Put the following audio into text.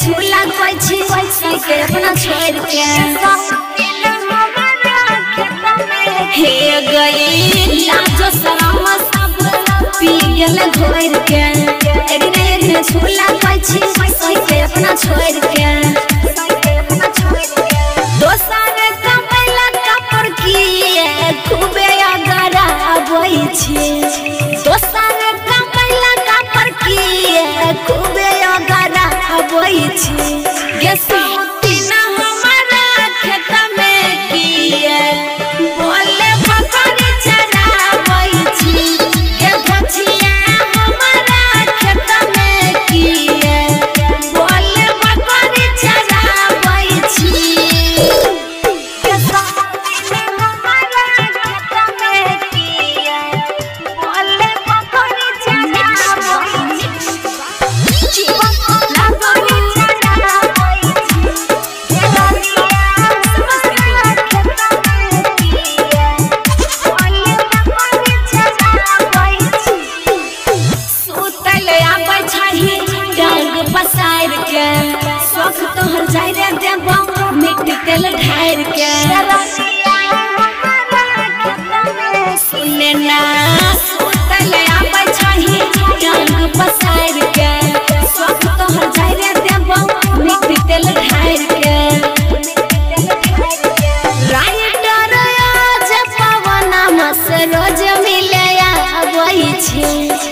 झूला कोई छी के अपना छोड़ के हे गई लाजो शरम सब पी गेल घोर के एक झूला कोई छी के अपना छोड़ के दोसर कमैला कपर की खूबे अगरा बोई छी दोसर कमैला कपर की खूबे अगरा बोई छी गे सोती ना हमारा खेत में किए बोले पकड़ चला बोई छी गे गछिया हमारा खेत में किए बोले पकड़ चला बोई छी गे सोती ना हमारा खेत में किए बोले पकड़ चला बोई छी पसार के शौक तोहर जाय रे देबो मिट्टी तेल ढार के सुने ना सुतल आबै छही डांग पसार के शौक तोहर जाय रे देबो मिट्टी तेल ढार के राइटर आज पवन मस रोज मिले आबै छी